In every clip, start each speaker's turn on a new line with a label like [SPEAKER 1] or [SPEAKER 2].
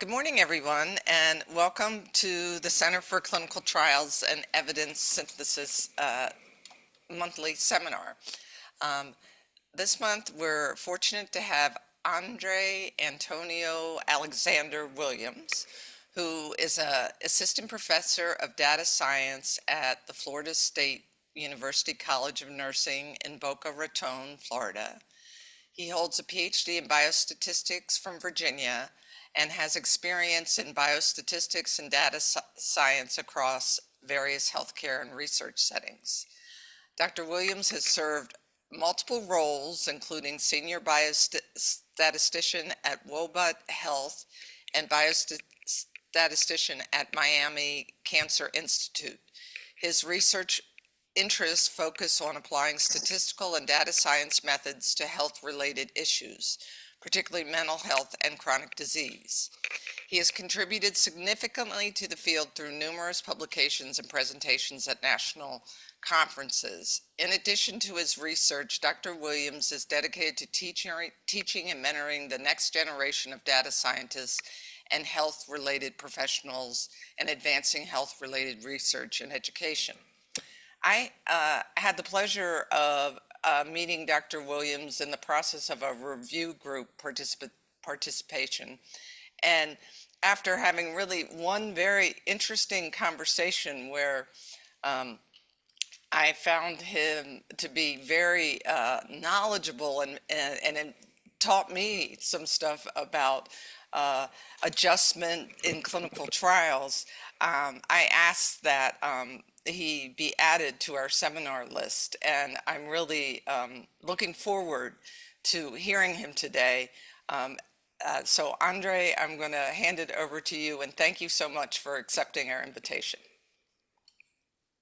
[SPEAKER 1] Good morning, everyone, and welcome to the Center for Clinical Trials and Evidence Synthesis monthly seminar. Um, this month, we're fortunate to have Andre Antonio Alexander Williams, who is an assistant professor of data science at the Florida State University College of Nursing in Boca Raton, Florida. He holds a PhD in biostatistics from Virginia and has experience in biostatistics and data science across various healthcare and research settings. Dr. Williams has served multiple roles, including senior biostatistician at Wobut Health and biostatistician at Miami Cancer Institute. His research interests focus on applying statistical and data science methods to health-related issues, particularly mental health and chronic disease. He has contributed significantly to the field through numerous publications and presentations at national conferences. In addition to his research, Dr. Williams is dedicated to teaching and mentoring the next generation of data scientists and health-related professionals and advancing health-related research and education. I had the pleasure of meeting Dr. Williams in the process of a review group participation. And after having really one very interesting conversation where I found him to be very knowledgeable and taught me some stuff about adjustment in clinical trials, I asked that he be added to our seminar list, and I'm really looking forward to hearing him today. So Andre, I'm going to hand it over to you, and thank you so much for accepting our invitation.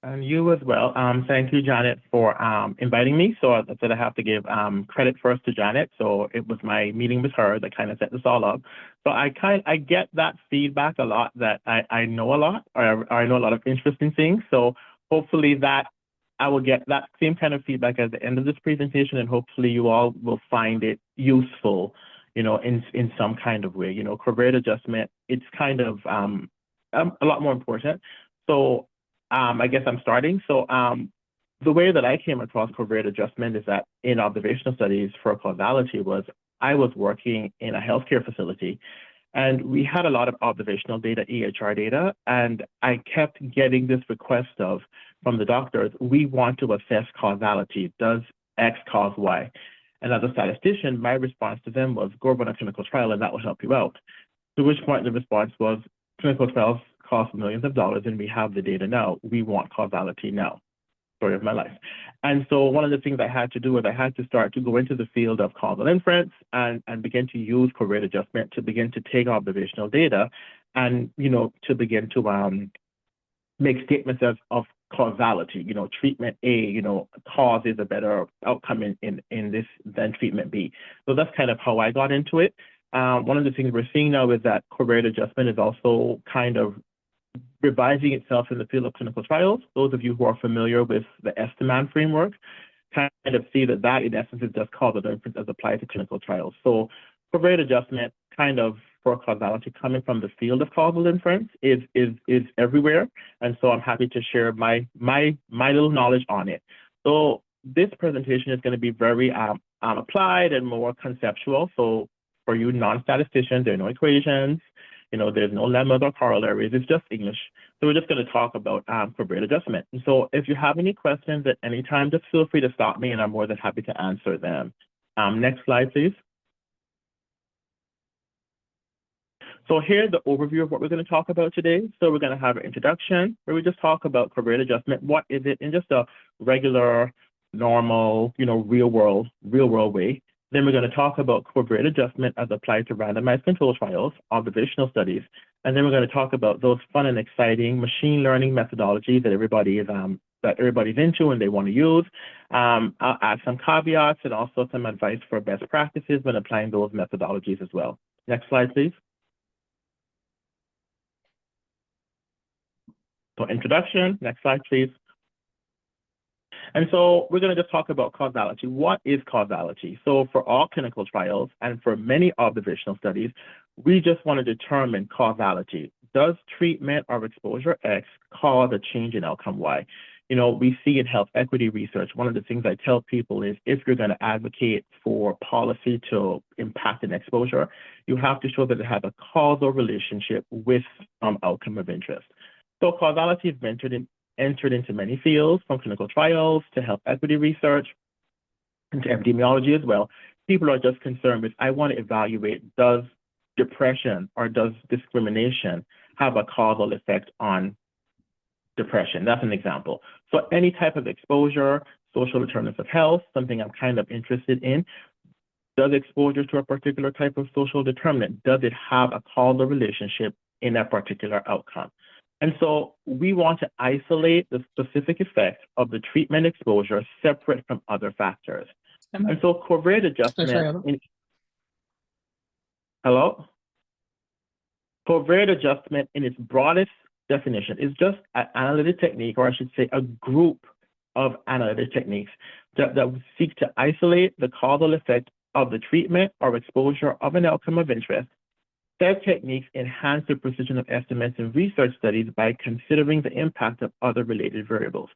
[SPEAKER 2] And you as well. Thank you, Janet, for inviting me. So I said I have to give credit first to Janet. So it was my meeting with her that kind of set this all up. So I get that feedback a lot, that I know a lot, or I know a lot of interesting things. So hopefully that I will get that same kind of feedback at the end of this presentation, and hopefully you all will find it useful, in some kind of way. Covariate adjustment, it's kind of a lot more important. So I guess I'm starting. So the way that I came across covariate adjustment is that in observational studies for causality I was working in a healthcare facility, and we had a lot of observational data, EHR data, and I kept getting this request from the doctors, we want to assess causality. Does X cause Y? And as a statistician, my response to them was, go run a clinical trial and that will help you out. To which point the response was, clinical trials cost millions of dollars and we have the data now. We want causality now. Story of my life. And so one of the things I had to do is I had to start to go into the field of causal inference and begin to use covariate adjustment to begin to take observational data and, to begin to make statements of causality. Treatment A, causes a better outcome in this than treatment B. So that's kind of how I got into it. One of the things we're seeing now is that covariate adjustment is also kind of revising itself in the field of clinical trials. Those of you who are familiar with the Esteman framework kind of see that in essence is just causal inference as applied to clinical trials. So covariate adjustment kind of for causality coming from the field of causal inference is everywhere. And so I'm happy to share my little knowledge on it. So this presentation is going to be very applied and more conceptual. So for you non-statisticians, there are no equations, there's no lemmas or corollaries, it's just English. So we're just going to talk about covariate adjustment. And so if you have any questions at any time, just feel free to stop me and I'm more than happy to answer them. Next slide, please. So here's the overview of what we're going to talk about today. So we're going to have an introduction where we just talk about covariate adjustment. What is it in just a regular, normal, real world way. Then we're going to talk about covariate adjustment as applied to randomized control trials, observational studies. And then we're going to talk about those fun and exciting machine learning methodologies that everybody's into and they want to use. I'll add some caveats and also some advice for best practices when applying those methodologies as well. Next slide, please. So introduction, next slide, please. And so we're going to just talk about causality. What is causality? So for all clinical trials and for many observational studies, We just want to determine causality. Does treatment or exposure X cause a change in outcome Y? You know, we see in health equity research, one of the things I tell people is if you're going to advocate for policy to impact an exposure, you have to show that it has a causal relationship with outcome of interest. So causality is entered into many fields, from clinical trials to health equity research, into epidemiology as well. People are just concerned with, I want to evaluate, does depression or does discrimination have a causal effect on depression? That's an example. So any type of exposure, social determinants of health, something I'm kind of interested in. Does exposure to a particular type of social determinant, does it have a causal relationship in that particular outcome? And so we want to isolate the specific effect of the treatment exposure separate from other factors. And so covariate adjustment, covariate adjustment in its broadest definition is just an analytic technique, or I should say a group of analytic techniques that seek to isolate the causal effect of the treatment or exposure of an outcome of interest. Said techniques enhance the precision of estimates in research studies by considering the impact of other related variables.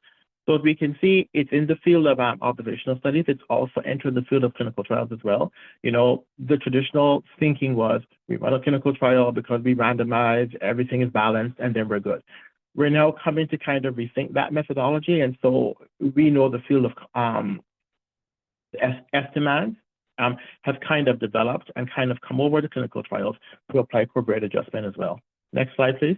[SPEAKER 2] So as we can see, it's in the field of observational studies. It's also entered the field of clinical trials as well. You know, the traditional thinking was we run a clinical trial because we randomize, everything is balanced, and then we're good. We're now coming to kind of rethink that methodology. And so we know the field of estimates has kind of developed and kind of come over to clinical trials to apply covariate adjustment as well. Next slide, please.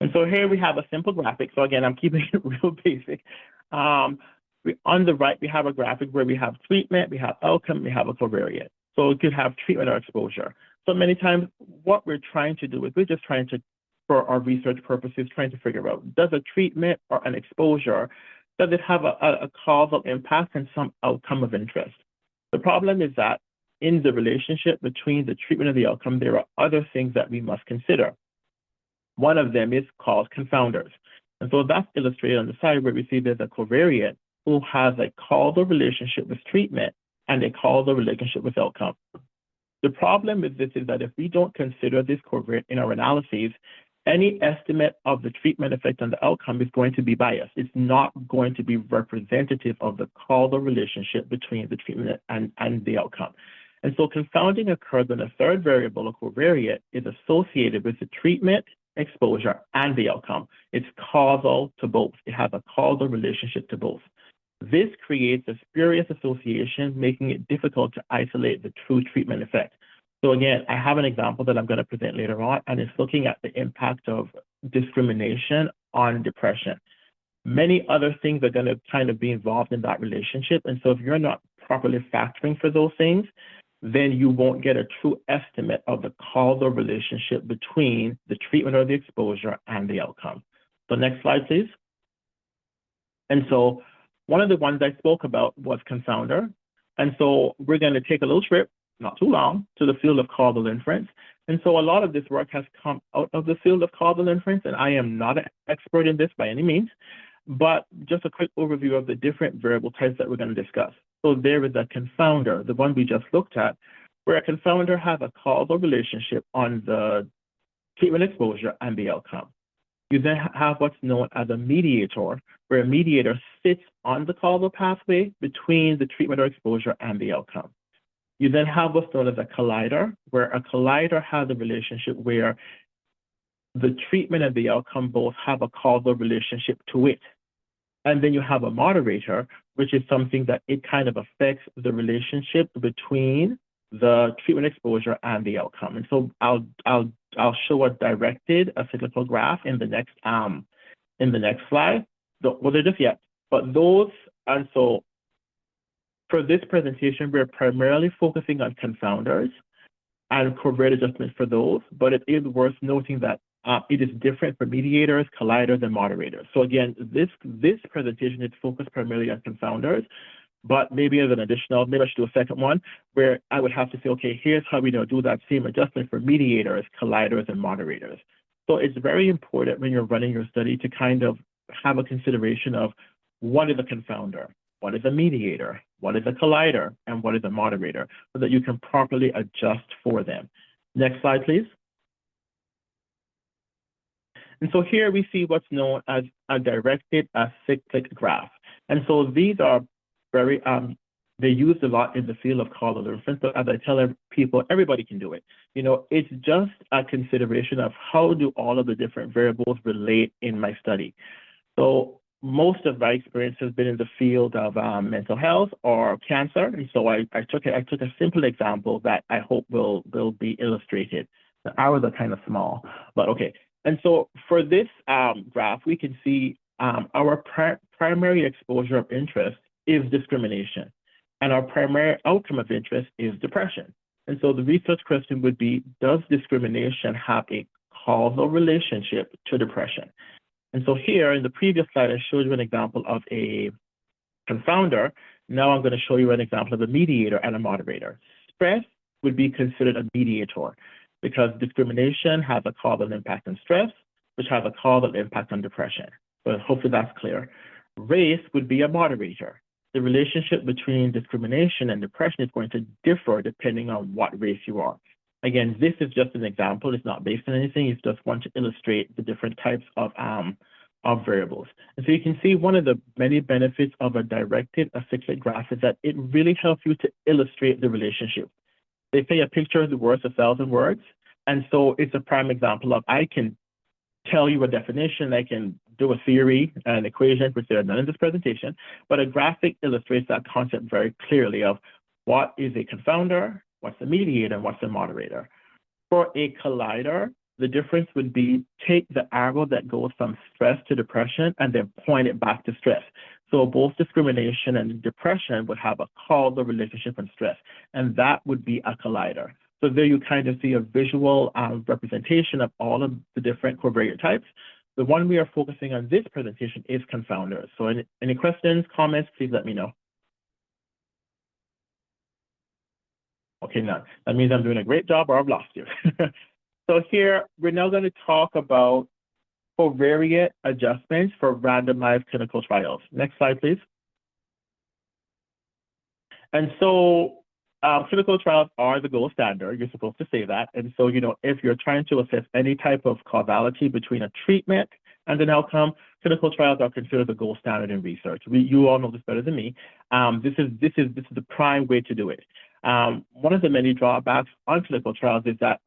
[SPEAKER 2] And so here we have a simple graphic. So again, I'm keeping it real basic. On the right, we have a graphic where we have treatment, we have outcome, we have a covariate. So we could have treatment or exposure. So many times what we're trying to do is we're just trying to, for our research purposes, trying to figure out, does a treatment or an exposure, does it have a causal impact and some outcome of interest? The problem is that in the relationship between the treatment and the outcome, there are other things that we must consider. One of them is called confounders. And so that's illustrated on the side where we see there's a covariate who has a causal relationship with treatment and a causal relationship with outcome. The problem with this is that if we don't consider this covariate in our analyses, any estimate of the treatment effect on the outcome is going to be biased. It's not going to be representative of the causal relationship between the treatment and the outcome. And so confounding occurs when a third variable, a covariate, is associated with the treatment, exposure, and the outcome. It's causal to both. It has a causal relationship to both. This creates a spurious association, making it difficult to isolate the true treatment effect. So again, I have an example that I'm going to present later on, and it's looking at the impact of discrimination on depression. Many other things are going to kind of be involved in that relationship. And so if you're not properly factoring for those things, then you won't get a true estimate of the causal relationship between the treatment or the exposure and the outcome. So next slide, please. And so one of the ones I spoke about was confounder. And so we're going to take a little trip, not too long, to the field of causal inference. And so a lot of this work has come out of the field of causal inference, and I am not an expert in this by any means, but just a quick overview of the different variable types that we're going to discuss. So there is a confounder, the one we just looked at, where a confounder has a causal relationship on the treatment exposure and the outcome. You then have what's known as a mediator, where a mediator sits on the causal pathway between the treatment or exposure and the outcome. You then have what's known as a collider, where a collider has a relationship where the treatment and the outcome both have a causal relationship to it. And then you have a moderator, which is something that it kind of affects the relationship between the treatment exposure and the outcome. And so I'll show a directed cyclical graph in the next slide. Well, they're just yet, but those, and so for this presentation, we're primarily focusing on confounders and covariate adjustment for those, but it is worth noting that it is different for mediators, colliders, and moderators. So again, this presentation is focused primarily on confounders, but maybe as an additional, maybe I should do a second one where I would have to say, okay, here's how we do that same adjustment for mediators, colliders, and moderators. So it's very important when you're running your study to kind of have a consideration of what is a confounder, what is a mediator, what is a collider, and what is a moderator, so that you can properly adjust for them. Next slide, please. And so here we see what's known as a directed acyclic graph. And so these are very, they're used a lot in the field of causal inference, but as I tell people, everybody can do it. You know, it's just a consideration of how do all of the different variables relate in my study. So most of my experience has been in the field of mental health or cancer. And so I took a simple example that I hope will be illustrated. The hours are kind of small, but okay. And so for this graph, we can see our primary exposure of interest is discrimination, and our primary outcome of interest is depression. And so the research question would be, does discrimination have a causal relationship to depression? And so here in the previous slide, I showed you an example of a confounder. Now I'm going to show you an example of a mediator and a moderator. Stress would be considered a mediator because discrimination has a causal impact on stress, which has a causal impact on depression. So hopefully that's clear. Race would be a moderator. The relationship between discrimination and depression is going to differ depending on what race you are. Again, this is just an example. It's not based on anything. It's just one to illustrate the different types of variables. And so you can see one of the many benefits of a directed acyclic graph is that it really helps you to illustrate the relationship. They say a picture is worth 1,000 words. And so it's a prime example of I can tell you a definition, I can do a theory, an equation, which there are none in this presentation, but a graphic illustrates that concept very clearly of what is a confounder, what's a mediator, and what's a moderator. For a collider, the difference would be take the arrow that goes from stress to depression and then point it back to stress. So both discrimination and depression would have a causal relationship and stress, and that would be a collider. So there you kind of see a visual representation of all of the different covariate types. The one we are focusing on this presentation is confounders. So any questions, comments, please let me know. Okay, none. That means I'm doing a great job or I've lost you. So here, we're now going to talk about covariate adjustments for randomized clinical trials. Next slide, please. And so clinical trials are the gold standard. You're supposed to say that. And so, you know, if you're trying to assess any type of causality between a treatment and an outcome, clinical trials are considered the gold standard in research. You all know this better than me. This is the prime way to do it. One of the many drawbacks on clinical trials is that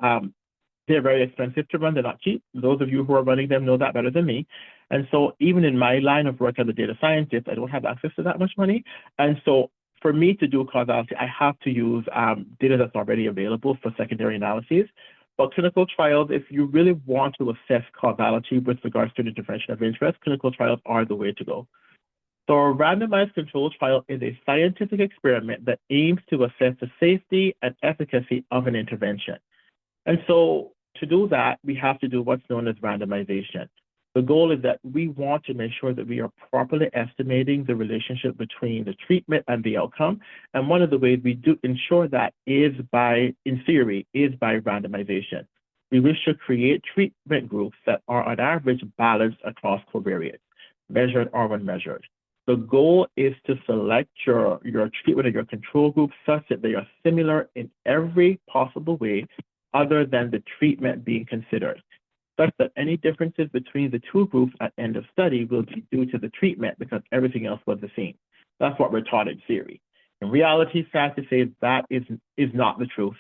[SPEAKER 2] they're very expensive to run. They're not cheap. Those of you who are running them know that better than me. And so even in my line of work as a data scientist, I don't have access to that much money. And so for me to do causality, I have to use data that's already available for secondary analyses. But clinical trials, if you really want to assess causality with regards to the intervention of interest, clinical trials are the way to go. So a randomized controlled trial is a scientific experiment that aims to assess the safety and efficacy of an intervention. And so to do that, we have to do what's known as randomization. The goal is that we want to make sure that we are properly estimating the relationship between the treatment and the outcome. And one of the ways we do ensure that is by, in theory, is by randomization. We wish to create treatment groups that are on average balanced across covariates, measured or unmeasured. The goal is to select your treatment or your control group such that they are similar in every possible way other than the treatment being considered, such that any differences between the two groups at end of study will be due to the treatment because everything else was the same. That's what we're taught in theory. In reality, sad to say, that is not the truth.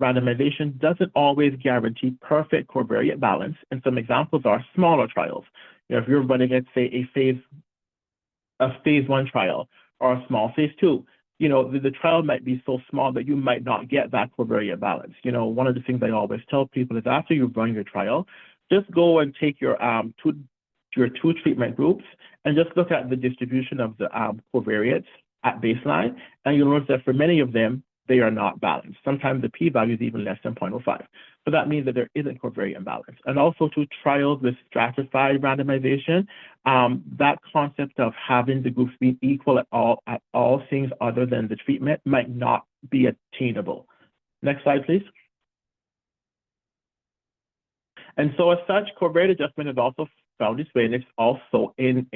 [SPEAKER 2] Randomization doesn't always guarantee perfect covariate balance, and some examples are smaller trials. You know, if you're running, let's say, a phase 1 trial or a small phase 2, you know, the trial might be so small that you might not get that covariate balance. You know, one of the things I always tell people is after you run your trial, just go and take your two treatment groups and just look at the distribution of the covariates at baseline, and you'll notice that for many of them, they are not balanced. Sometimes the p-value is even less than 0.05. So that means that there isn't covariate balance. And also to trials with stratified randomization, that concept of having the groups be equal at all things other than the treatment might not be attainable. Next slide, please. And so as such, covariate adjustment is also found its way, and it's also in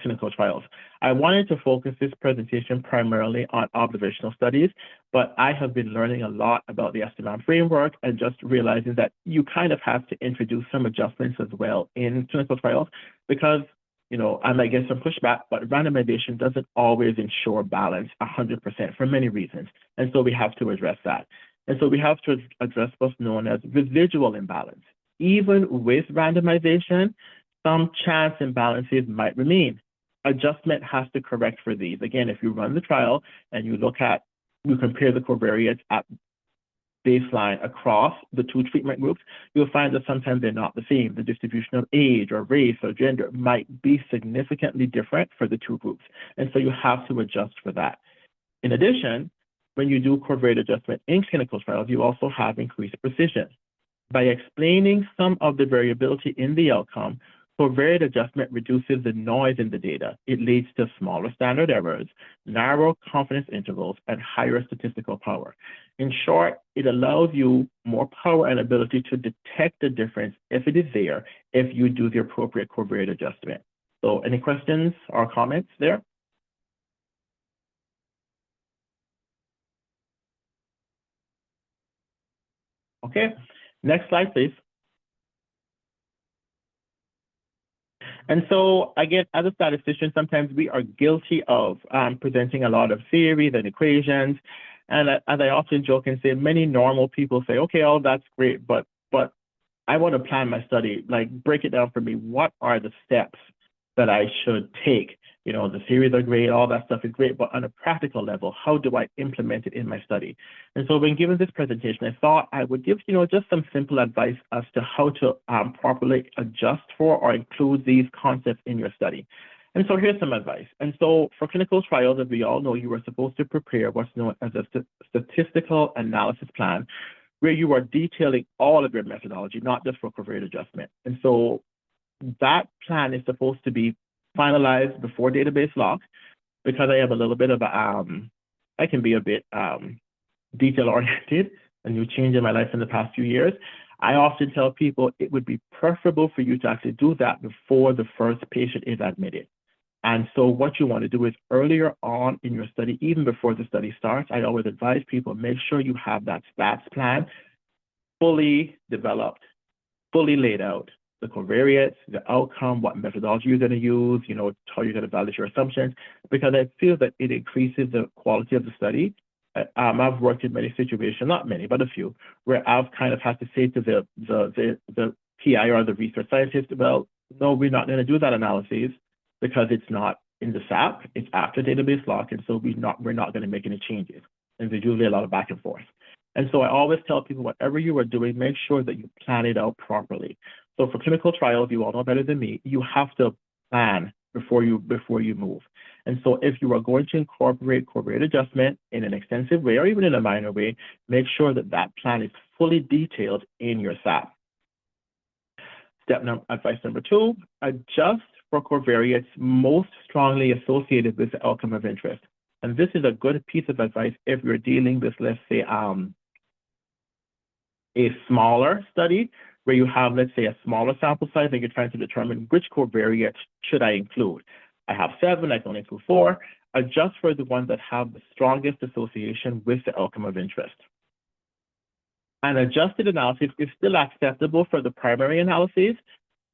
[SPEAKER 2] clinical trials. I wanted to focus this presentation primarily on observational studies, but I have been learning a lot about the Esteban framework and just realizing that you kind of have to introduce some adjustments as well in clinical trials because, you know, I might get some pushback, but randomization doesn't always ensure balance 100% for many reasons. And so we have to address that. And so we have to address what's known as residual imbalance. Even with randomization, some chance imbalances might remain. Adjustment has to correct for these. Again, if you run the trial and you compare the covariates at baseline across the two treatment groups, you'll find that sometimes they're not the same. The distribution of age or race or gender might be significantly different for the two groups. And so you have to adjust for that. In addition, when you do covariate adjustment in clinical trials, you also have increased precision. By explaining some of the variability in the outcome, covariate adjustment reduces the noise in the data. It leads to smaller standard errors, narrow confidence intervals, and higher statistical power. In short, it allows you more power and ability to detect the difference if it is there, if you do the appropriate covariate adjustment. So any questions or comments there? Okay, next slide, please. And so, again, as a statistician, sometimes we are guilty of presenting a lot of theories and equations. And as I often joke and say, many normal people say, okay, oh, that's great, but I want to plan my study. Like, break it down for me. What are the steps that I should take? You know, the theories are great, all that stuff is great, but on a practical level, how do I implement it in my study? And so when given this presentation, I thought I would give, you know, just some simple advice as to how to properly adjust for or include these concepts in your study. And so here's some advice. And so for clinical trials, as we all know, you are supposed to prepare what's known as a statistical analysis plan, where you are detailing all of your methodology, not just for covariate adjustment. And so that plan is supposed to be finalized before database lock, because I have a little bit of I can be a bit detail oriented, a new change in my life in the past few years. I often tell people it would be preferable for you to actually do that before the first patient is admitted. And so what you want to do is earlier on in your study, even before the study starts, I always advise people, make sure you have that stats plan fully developed, fully laid out, the covariates, the outcome, what methodology you're going to use, you know, how you're going to validate your assumptions, because I feel that it increases the quality of the study. I've worked in many situations, not many, but a few, where I've kind of had to say to the PI or the research scientist, well, no, we're not going to do that analysis because it's not in the SAP, it's after database lock, and so we're not going to make any changes. And there's usually a lot of back and forth. And so I always tell people, whatever you are doing, make sure that you plan it out properly. So for clinical trials, you all know better than me, you have to plan before you move. And so if you are going to incorporate covariate adjustment in an extensive way or even in a minor way, make sure that that plan is fully detailed in your SAP. Advice number 2, adjust for covariates most strongly associated with the outcome of interest. And this is a good piece of advice if you're dealing with, let's say, a smaller study where you have, let's say, a smaller sample size and you're trying to determine which covariates should I include. I have 7, I can only include 4. Adjust for the ones that have the strongest association with the outcome of interest. An adjusted analysis is still acceptable for the primary analyses,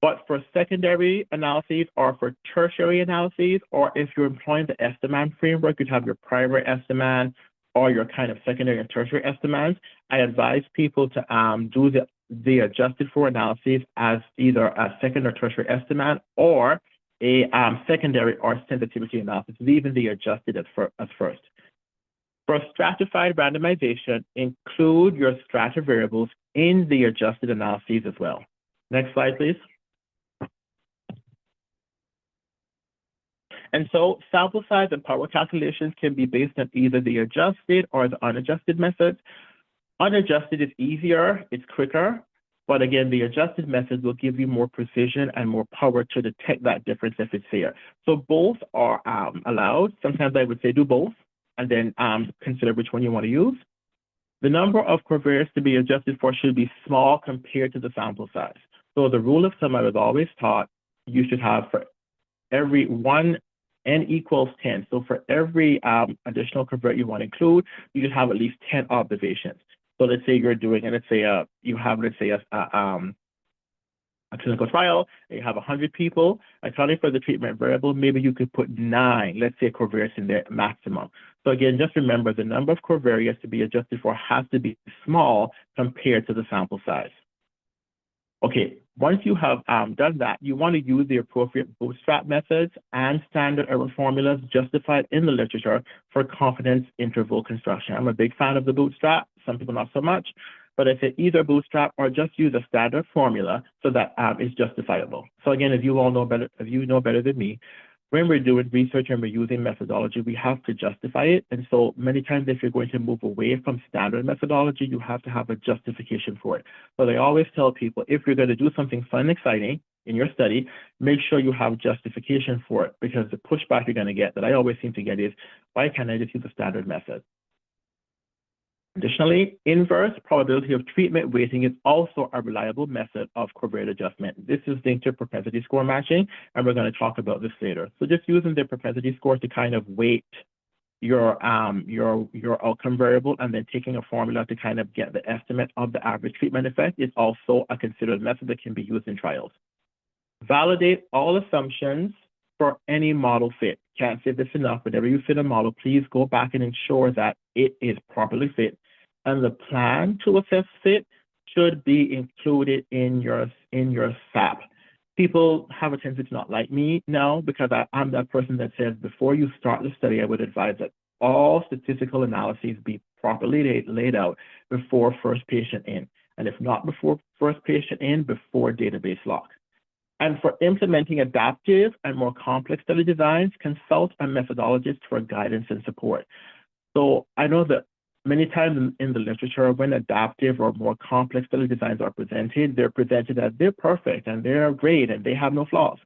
[SPEAKER 2] but for secondary analyses or for tertiary analyses, or if you're employing the Esteban framework, you'd have your primary Esteban or your kind of secondary and tertiary Estemans, I advise people to do the adjusted for analyses as either a second or tertiary Esteban or a secondary or sensitivity analysis, leaving the adjusted as first. For stratified randomization, include your strata variables in the adjusted analyses as well. Next slide, please. And so sample size and power calculations can be based on either the adjusted or the unadjusted methods. Unadjusted is easier, it's quicker, but again, the adjusted method will give you more precision and more power to detect that difference if it's there. So both are allowed. Sometimes I would say do both and then consider which one you want to use. The number of covariates to be adjusted for should be small compared to the sample size. So the rule of thumb I was always taught, you should have for every one, n equals 10. So for every additional covariate you want to include, you should have at least 10 observations. So let's say you're doing, and let's say you have, let's say a clinical trial, and you have 100 people, accounting for the treatment variable, maybe you could put 9, let's say, covariates in there maximum. So again, just remember the number of covariates to be adjusted for has to be small compared to the sample size. Okay, once you have done that, you want to use the appropriate bootstrap methods and standard error formulas justified in the literature for confidence interval construction. I'm a big fan of the bootstrap, some people not so much, but I say either bootstrap or just use a standard formula so that is justifiable. So again, as you all know better, as you know better than me, when we're doing research and we're using methodology, we have to justify it. And so many times if you're going to move away from standard methodology, you have to have a justification for it. So I always tell people, if you're going to do something fun and exciting in your study, make sure you have justification for it, because the pushback you're going to get that I always seem to get is, why can't I just use a standard method? Additionally, inverse probability of treatment weighting is also a reliable method of covariate adjustment. This is linked to propensity score matching, and we're going to talk about this later. So just using the propensity score to kind of weight your outcome variable and then taking a formula to kind of get the estimate of the average treatment effect is also a considered method that can be used in trials. Validate all assumptions for any model fit. Can't say this enough. Whenever you fit a model, please go back and ensure that it is properly fit. And the plan to assess fit should be included in your SAP. People have a tendency to not like me now because I'm that person that says before you start the study, I would advise that all statistical analyses be properly laid out before first patient in. And if not before first patient in, before database lock. And for implementing adaptive and more complex study designs, consult a methodologist for guidance and support. So I know that many times in the literature, when adaptive or more complex study designs are presented, they're presented as they're perfect and they're great and they have no flaws.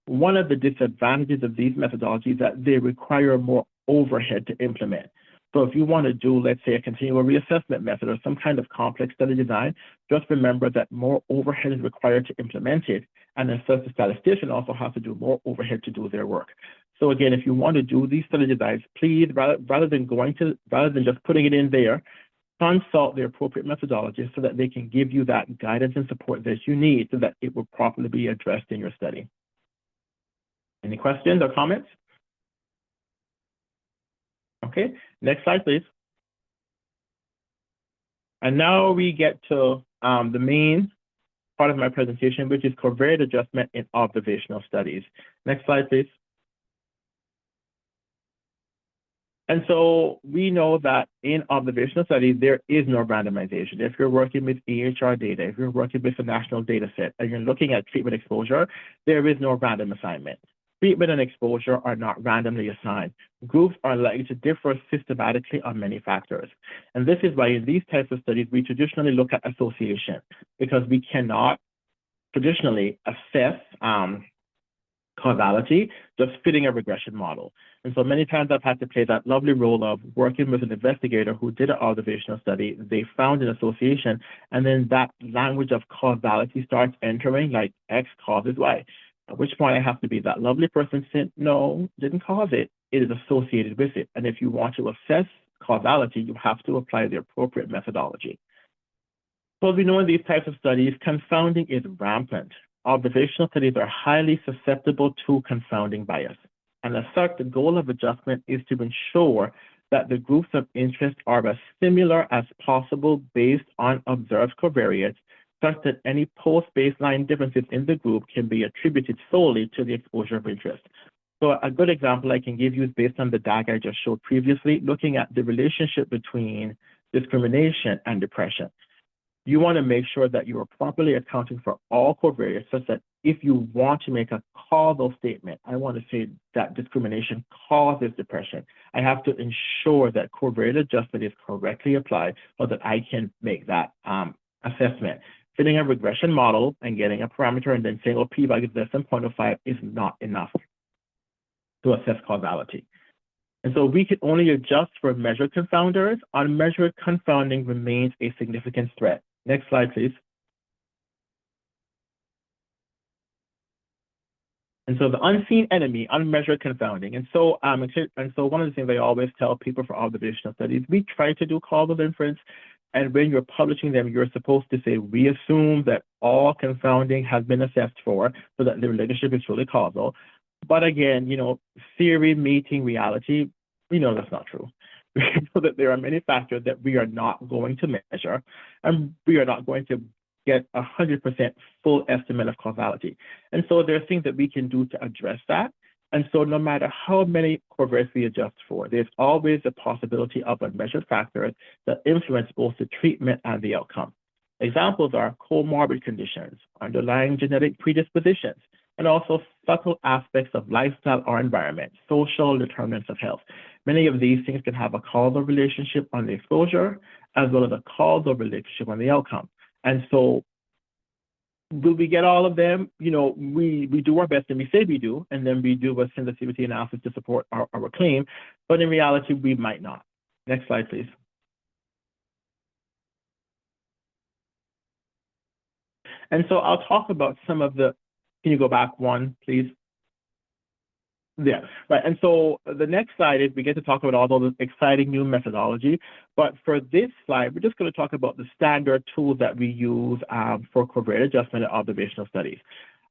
[SPEAKER 2] One of the disadvantages of these methodologies is that they require more overhead to implement. So if you want to do, let's say, a continual reassessment method or some kind of complex study design, just remember that more overhead is required to implement it. And then the statistician also has to do more overhead to do their work. So again, if you want to do these study designs, please, rather than just putting it in there, consult the appropriate methodologists so that they can give you that guidance and support that you need so that it will properly be addressed in your study. Any questions or comments? Okay, next slide, please. And now we get to the main part of my presentation, which is covariate adjustment in observational studies. Next slide, please. And so we know that in observational studies, there is no randomization. If you're working with EHR data, if you're working with a national data set, and you're looking at treatment exposure, there is no random assignment. Treatment and exposure are not randomly assigned. Groups are likely to differ systematically on many factors. And this is why in these types of studies, we traditionally look at association, because we cannot traditionally assess causality just fitting a regression model. And so many times I've had to play that lovely role of working with an investigator who did an observational study. They found an association, and then that language of causality starts entering, like X causes Y. At which point I have to be that lovely person saying, no, didn't cause it. It is associated with it. And if you want to assess causality, you have to apply the appropriate methodology. So as we know in these types of studies, confounding is rampant. Observational studies are highly susceptible to confounding bias. And as such, the goal of adjustment is to ensure that the groups of interest are as similar as possible based on observed covariates, such that any post-baseline differences in the group can be attributed solely to the exposure of interest. So a good example I can give you is based on the data I just showed previously, looking at the relationship between discrimination and depression. You want to make sure that you are properly accounting for all covariates, such that if you want to make a causal statement, I want to say that discrimination causes depression, I have to ensure that covariate adjustment is correctly applied so that I can make that assessment. Fitting a regression model and getting a parameter and then saying, oh, p-value is less than 0.05 is not enough to assess causality. And so we can only adjust for measured confounders. Unmeasured confounding remains a significant threat. Next slide, please. And so the unseen enemy, unmeasured confounding. And so one of the things I always tell people for observational studies, we try to do causal inference. And when you're publishing them, you're supposed to say, we assume that all confounding has been assessed for so that the relationship is truly causal. But again, theory meeting reality, we know that's not true. We know that there are many factors that we are not going to measure, and we are not going to get 100% full estimate of causality. And so there are things that we can do to address that. And so no matter how many covariates we adjust for, there's always a possibility of unmeasured factors that influence both the treatment and the outcome. Examples are comorbid conditions, underlying genetic predispositions, and also subtle aspects of lifestyle or environment, social determinants of health. Many of these things can have a causal relationship on the exposure, as well as a causal relationship on the outcome. And so will we get all of them? We do our best and we say we do, and then we do a sensitivity analysis to support our claim, but in reality, we might not. Next slide, please. And so I'll talk about some of the, can you go back one, please? Yeah, right. And so the next slide is we get to talk about all those exciting new methodology. But for this slide, we're just going to talk about the standard tools that we use for covariate adjustment and observational studies.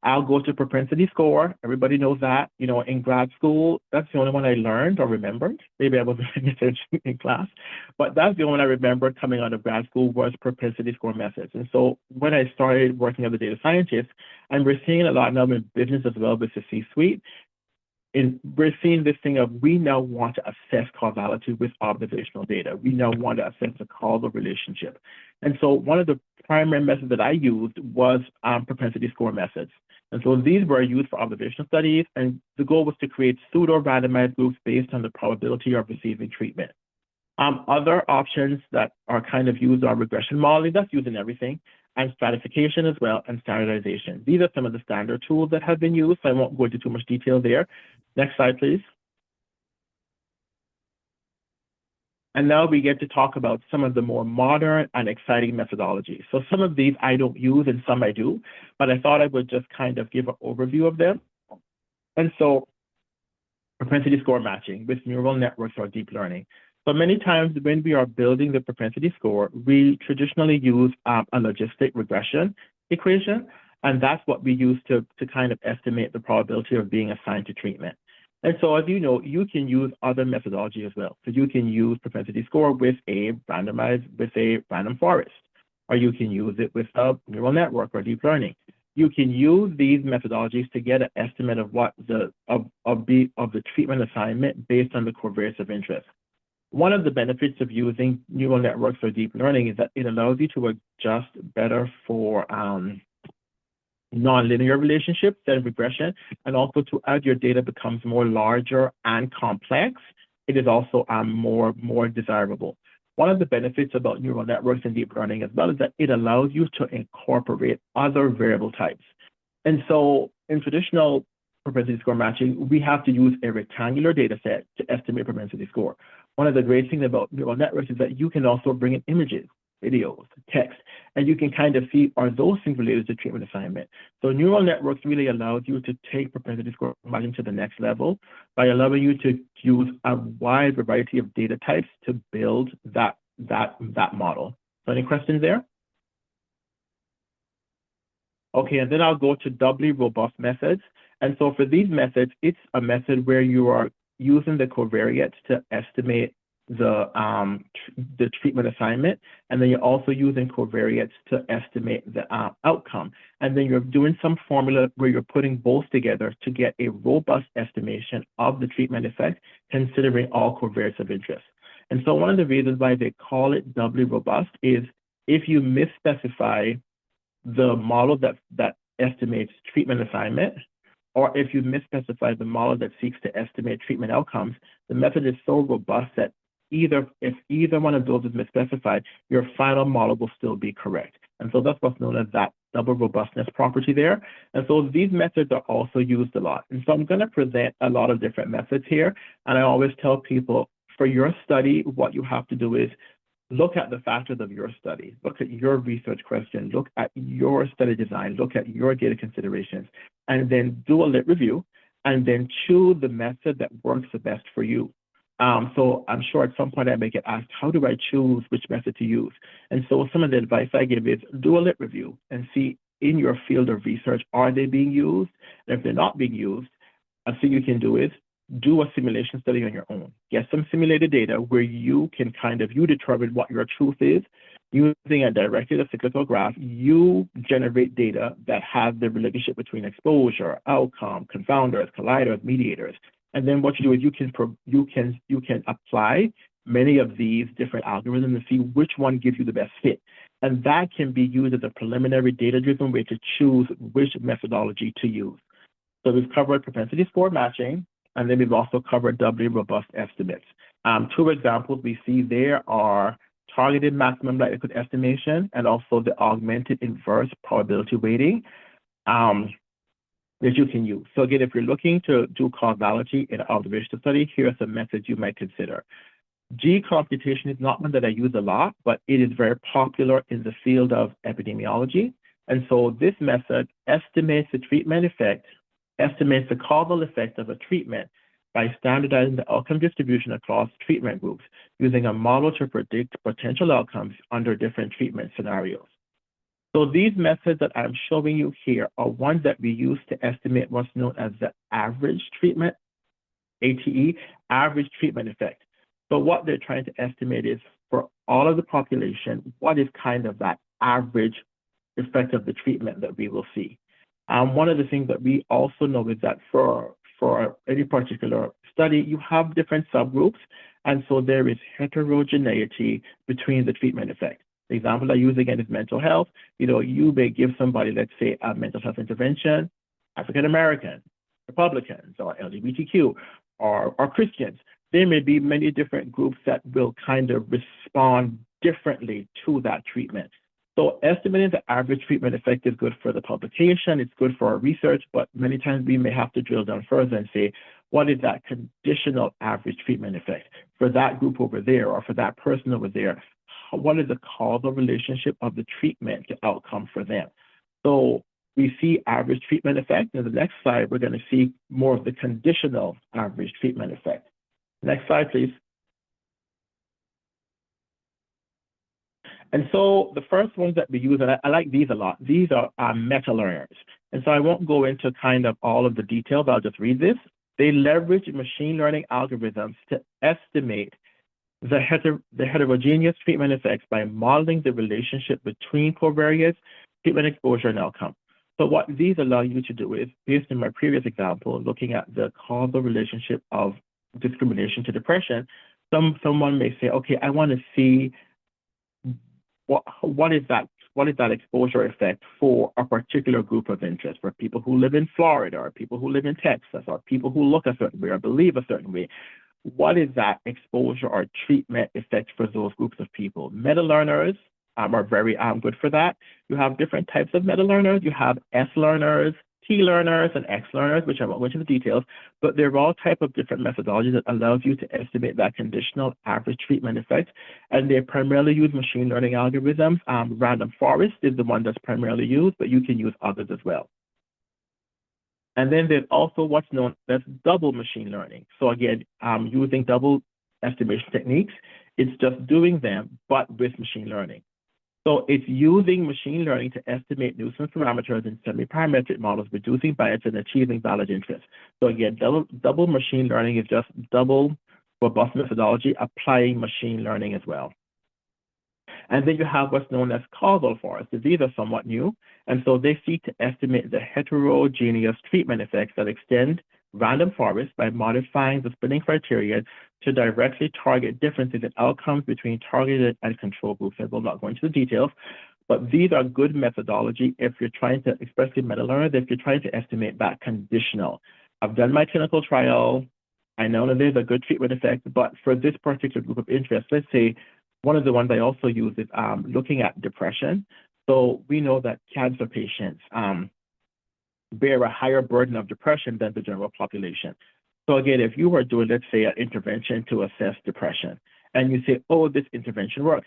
[SPEAKER 2] I'll go to propensity score. Everybody knows that. In grad school, that's the only one I learned or remembered. Maybe I wasn't paying attention in class, but that's the only one I remembered coming out of grad school was propensity score methods. And so when I started working as a data scientist, and we're seeing a lot now in business as well with the C-suite, we're seeing this thing of we now want to assess causality with observational data. We now want to assess the causal relationship. And so one of the primary methods that I used was propensity score methods. And so these were used for observational studies, and the goal was to create pseudo-randomized groups based on the probability of receiving treatment. Other options that are kind of used are regression modeling, that's used in everything, and stratification as well, and standardization. These are some of the standard tools that have been used, so I won't go into too much detail there. Next slide, please. And now we get to talk about some of the more modern and exciting methodologies. So some of these I don't use and some I do, but I thought I would just kind of give an overview of them. And so propensity score matching with neural networks or deep learning. So many times when we are building the propensity score, we traditionally use a logistic regression equation, and that's what we use to kind of estimate the probability of being assigned to treatment. And so as you know, you can use other methodology as well. So you can use propensity score with a random forest, or you can use it with a neural network or deep learning. You can use these methodologies to get an estimate of what the treatment assignment based on the covariates of interest. One of the benefits of using neural networks or deep learning is that it allows you to adjust better for nonlinear relationships than regression, and also to as your data becomes more larger and complex, it is also more desirable. One of the benefits about neural networks and deep learning as well is that it allows you to incorporate other variable types. And so in traditional propensity score matching, we have to use a rectangular data set to estimate propensity score. One of the great things about neural networks is that you can also bring in images, videos, text, and you can kind of see, are those things related to treatment assignment? So neural networks really allows you to take propensity score matching to the next level by allowing you to use a wide variety of data types to build that model. So any questions there? Okay, and then I'll go to doubly robust methods. And so for these methods, it's a method where you are using the covariates to estimate the treatment assignment, and then you're also using covariates to estimate the outcome. And then you're doing some formula where you're putting both together to get a robust estimation of the treatment effect, considering all covariates of interest. And so one of the reasons why they call it doubly robust is if you misspecify the model that estimates treatment assignment, or if you misspecify the model that seeks to estimate treatment outcomes, the method is so robust that if either one of those is misspecified, your final model will still be correct. And so that's what's known as that double robustness property there. And so these methods are also used a lot. And so I'm going to present a lot of different methods here. And I always tell people, for your study, what you have to do is look at the factors of your study, look at your research question, look at your study design, look at your data considerations, and then do a lit review, and then choose the method that works the best for you. So I'm sure at some point I may get asked, how do I choose which method to use? And so some of the advice I give is do a lit review and see in your field of research, are they being used? And if they're not being used, a thing you can do is do a simulation study on your own. Get some simulated data where you can you determine what your truth is. Using a directed cyclical graph, you generate data that has the relationship between exposure, outcome, confounders, colliders, mediators. And then what you do is you can apply many of these different algorithms and see which one gives you the best fit. And that can be used as a preliminary data-driven way to choose which methodology to use. So we've covered propensity score matching, and then we've also covered doubly robust estimates. Two examples we see there are targeted maximum likelihood estimation and also the augmented inverse probability weighting that you can use. So again, if you're looking to do causality in an observational study, here are some methods you might consider. G computation is not one that I use a lot, but it is very popular in the field of epidemiology. And so this method estimates the treatment effect, estimates the causal effect of a treatment by standardizing the outcome distribution across treatment groups using a model to predict potential outcomes under different treatment scenarios. So these methods that I'm showing you here are ones that we use to estimate what's known as the average treatment, ATE, average treatment effect. So what they're trying to estimate is for all of the population, what is kind of that average effect of the treatment that we will see. One of the things that we also know is that for any particular study, you have different subgroups, and so there is heterogeneity between the treatment effect. The example I use again is mental health. You may give somebody, let's say, a mental health intervention, African American, Republicans, or LGBTQ, or Christians. There may be many different groups that will kind of respond differently to that treatment. So estimating the average treatment effect is good for the publication, it's good for our research, but many times we may have to drill down further and say, what is that conditional average treatment effect for that group over there or for that person over there? What is the causal relationship of the treatment to outcome for them? So we see average treatment effect. In the next slide, we're going to see more of the conditional average treatment effect. Next slide, please. And so the first ones that we use, and I like these a lot, these are meta-learners. And so I won't go into kind of all of the details, I'll just read this. They leverage machine learning algorithms to estimate the heterogeneous treatment effects by modeling the relationship between covariates, treatment exposure, and outcome. So what these allow you to do is, based on my previous example, looking at the causal relationship of discrimination to depression, someone may say, okay, I want to see what is that exposure effect for a particular group of interest, for people who live in Florida or people who live in Texas or people who look a certain way or believe a certain way. What is that exposure or treatment effect for those groups of people? Meta-learners are very good for that. You have different types of meta-learners. You have S-learners, T-learners, and X-learners, which I won't go into the details, but they're all type of different methodologies that allows you to estimate that conditional average treatment effect. And they primarily use machine learning algorithms. Random forest is the one that's primarily used, but you can use others as well. And then there's also what's known as double machine learning. So again, using double estimation techniques, it's just doing them, but with machine learning. So it's using machine learning to estimate nuisance parameters in semi-parametric models, reducing bias and achieving valid interest. So again, double machine learning is just double robust methodology applying machine learning as well. And then you have what's known as causal forests. These are somewhat new. And so they seek to estimate the heterogeneous treatment effects that extend random forests by modifying the splitting criteria to directly target differences in outcomes between targeted and control groups. And we'll not go into the details, but these are good methodology if you're trying to, especially meta-learners, if you're trying to estimate that conditional. I've done my clinical trial. I know that there's a good treatment effect, but for this particular group of interest, let's say one of the ones I also use is looking at depression. So we know that cancer patients bear a higher burden of depression than the general population. So again, if you were doing, let's say, an intervention to assess depression, and you say, oh, this intervention works,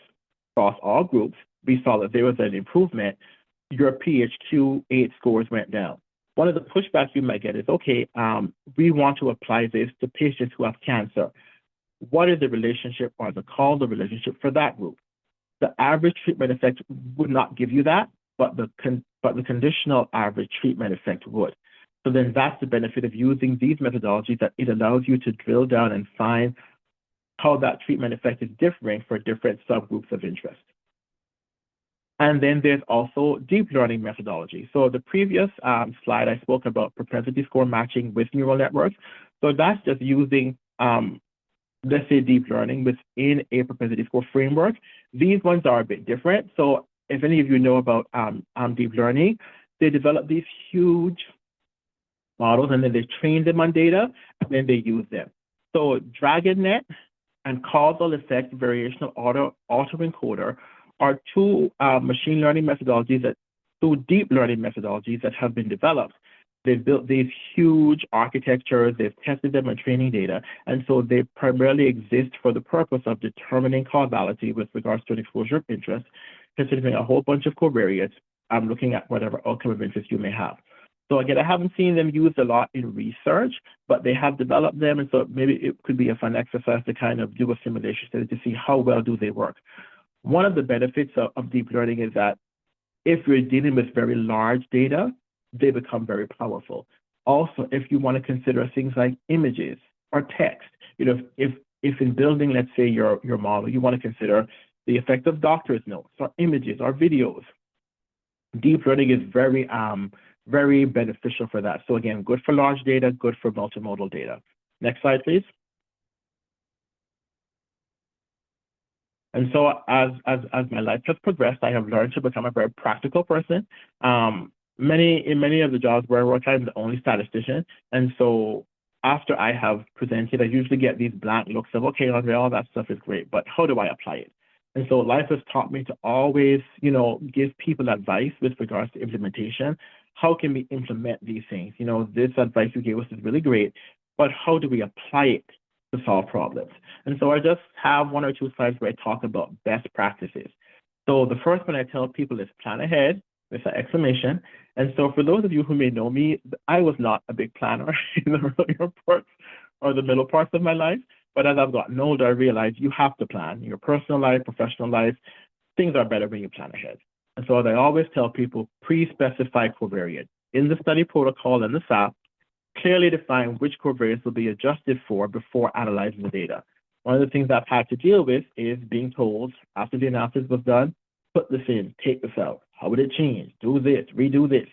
[SPEAKER 2] across all groups, we saw that there was an improvement. Your PHQ-8 scores went down. One of the pushbacks you might get is, okay, we want to apply this to patients who have cancer. What is the relationship or the causal relationship for that group? The average treatment effect would not give you that, but the conditional average treatment effect would. So then that's the benefit of using these methodologies, that it allows you to drill down and find how that treatment effect is differing for different subgroups of interest. And then there's also deep learning methodology. So the previous slide, I spoke about propensity score matching with neural networks. So that's just using, let's say, deep learning within a propensity score framework. These ones are a bit different. So if any of you know about deep learning, they develop these huge models and then they train them on data and then they use them. So DragonNet and causal effect variational autoencoder are two machine learning methodologies two deep learning methodologies that have been developed. They've built these huge architectures, they've tested them on training data, and so they primarily exist for the purpose of determining causality with regards to an exposure of interest, considering a whole bunch of covariates, looking at whatever outcome of interest you may have. So again, I haven't seen them used a lot in research, but they have developed them, and so maybe it could be a fun exercise to kind of do a simulation study to see how well do they work. One of the benefits of deep learning is that if you're dealing with very large data, they become very powerful. Also, if you want to consider things like images or text, if in building, let's say, your model, you want to consider the effect of doctor's notes or images or videos, deep learning is very, very beneficial for that. So again, good for large data, good for multimodal data. Next slide, please. And so as my life has progressed, I have learned to become a very practical person. In many of the jobs where I work, I'm the only statistician. And so after I have presented, I usually get these blank looks of, okay, Andre, all that stuff is great, but how do I apply it? And so life has taught me to always, give people advice with regards to implementation. How can we implement these things? This advice you gave us is really great, but how do we apply it to solve problems? And so I just have one or two slides where I talk about best practices. So the first one I tell people is plan ahead with an exclamation. And so for those of you who may know me, I was not a big planner in the earlier parts or the middle parts of my life. But as I've gotten older, I realized you have to plan. Your personal life, professional life, things are better when you plan ahead. And so as I always tell people, pre-specify covariate. In the study protocol and the SAP, clearly define which covariates will be adjusted for before analyzing the data. One of the things I've had to deal with is being told, after the analysis was done, put this in, take this out. How would it change? Do this, redo this.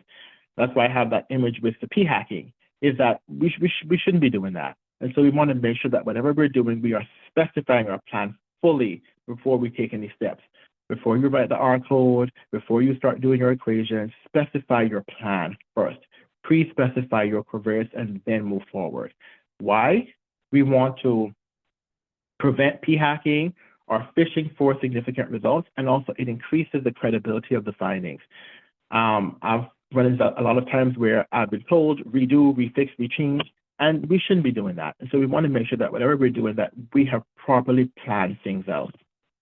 [SPEAKER 2] That's why I have that image with the p-hacking, is that we shouldn't be doing that. And so we want to make sure that whatever we're doing, we are specifying our plan fully before we take any steps. Before you write the R code, before you start doing your equations, specify your plan first. Pre-specify your covariates and then move forward. Why? We want to prevent p-hacking or phishing for significant results, and also it increases the credibility of the findings. I've run into a lot of times where I've been told, redo, refix, rechange, and we shouldn't be doing that. And so we want to make sure that whatever we're doing, that we have properly planned things out.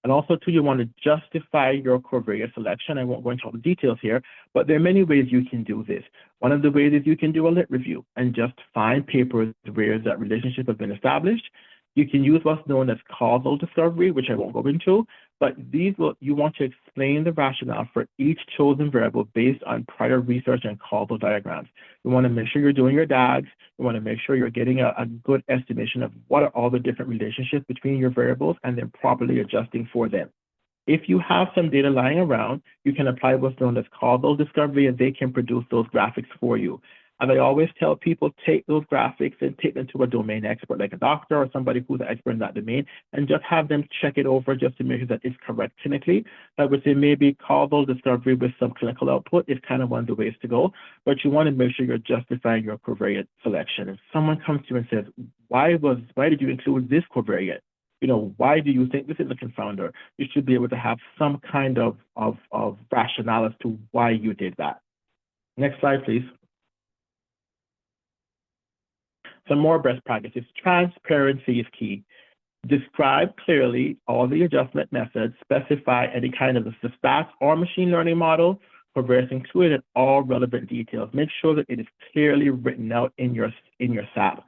[SPEAKER 2] And also, too, you want to justify your covariate selection. I won't go into all the details here, but there are many ways you can do this. One of the ways is you can do a lit review and just find papers where that relationship has been established. You can use what's known as causal discovery, which I won't go into, but you want to explain the rationale for each chosen variable based on prior research and causal diagrams. You want to make sure you're doing your DAGs. You want to make sure you're getting a good estimation of what are all the different relationships between your variables and then properly adjusting for them. If you have some data lying around, you can apply what's known as causal discovery, and they can produce those graphics for you. And I always tell people, take those graphics and take them to a domain expert, like a doctor or somebody who's an expert in that domain, and just have them check it over just to make sure that it's correct clinically. I would say maybe causal discovery with some clinical output is kind of one of the ways to go, but you want to make sure you're justifying your covariate selection. If someone comes to you and says, why did you include this covariate? Why do you think this is a confounder? You should be able to have some kind of rationale as to why you did that. Next slide, please. Some more best practices. Transparency is key. Describe clearly all the adjustment methods, specify any kind of the stats or machine learning model, covariates included, and all relevant details. Make sure that it is clearly written out in your SAP.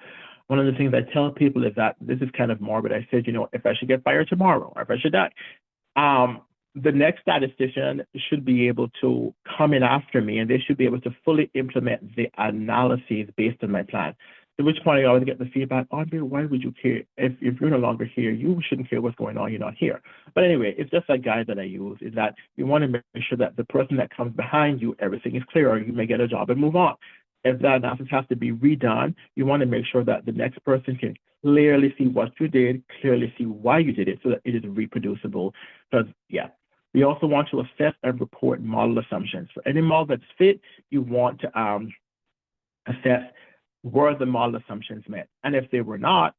[SPEAKER 2] One of the things I tell people is that this is kind of morbid. I said, if I should get fired tomorrow or if I should die, the next statistician should be able to come in after me and they should be able to fully implement the analyses based on my plan. At which point I always get the feedback, Andre, why would you care? If you're no longer here, you shouldn't care what's going on, you're not here. But anyway, it's just a guide that I use, is that you want to make sure that the person that comes behind you, everything is clear, or you may get a job and move on. If that analysis has to be redone, you want to make sure that the next person can clearly see what you did, clearly see why you did it, so that it is reproducible. Because, we also want to assess and report model assumptions. For any model that's fit, you want to assess, were the model assumptions met? And if they were not,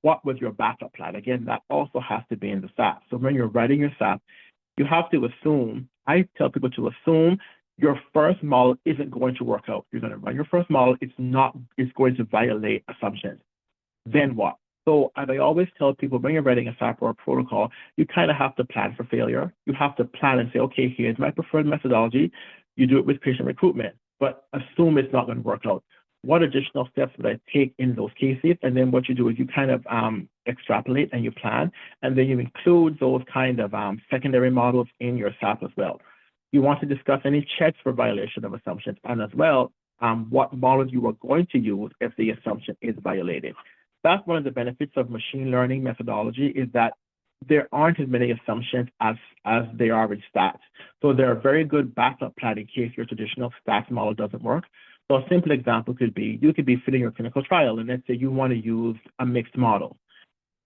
[SPEAKER 2] what was your backup plan? Again, that also has to be in the SAP. So when you're writing your SAP, you have to assume, I tell people to assume your first model isn't going to work out. You're going to run your first model, it's going to violate assumptions. Then what? So as I always tell people, when you're writing a SAP or a protocol, you kind of have to plan for failure. You have to plan and say, okay, here's my preferred methodology. You do it with patient recruitment, but assume it's not going to work out. What additional steps would I take in those cases? And then what you do is you kind of extrapolate and you plan, and then you include those kind of secondary models in your SAP as well. You want to discuss any checks for violation of assumptions, and as well, what models you are going to use if the assumption is violated. That's one of the benefits of machine learning methodology, is that there aren't as many assumptions as there are in stats. So they're a very good backup plan in case your traditional stats model doesn't work. So a simple example could be, you could be fitting your clinical trial, and let's say you want to use a mixed model.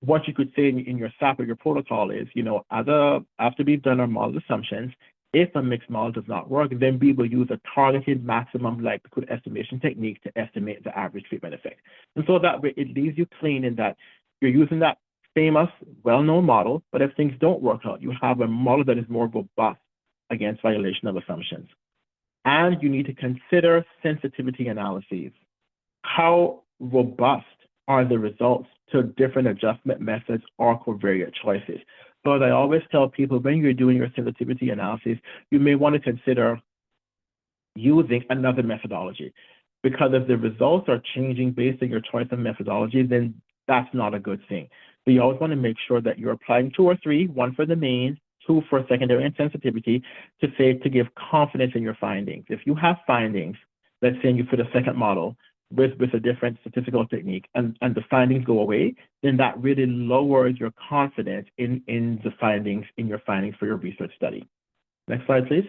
[SPEAKER 2] What you could say in your SAP or your protocol is, after we've done our model assumptions, if a mixed model does not work, then we will use a targeted maximum likelihood estimation technique to estimate the average treatment effect. And so that way it leaves you clean in that you're using that famous, well-known model, but if things don't work out, you have a model that is more robust against violation of assumptions. And you need to consider sensitivity analyses. How robust are the results to different adjustment methods or covariate choices? So as I always tell people, when you're doing your sensitivity analysis, you may want to consider using another methodology, because if the results are changing based on your choice of methodology, then that's not a good thing. So you always want to make sure that you're applying 2 or 3, 1 for the main, 2 for secondary and sensitivity, to give confidence in your findings. If you have findings, let's say you put a second model with a different statistical technique and the findings go away, then that really lowers your confidence in your findings for your research study. Next slide, please.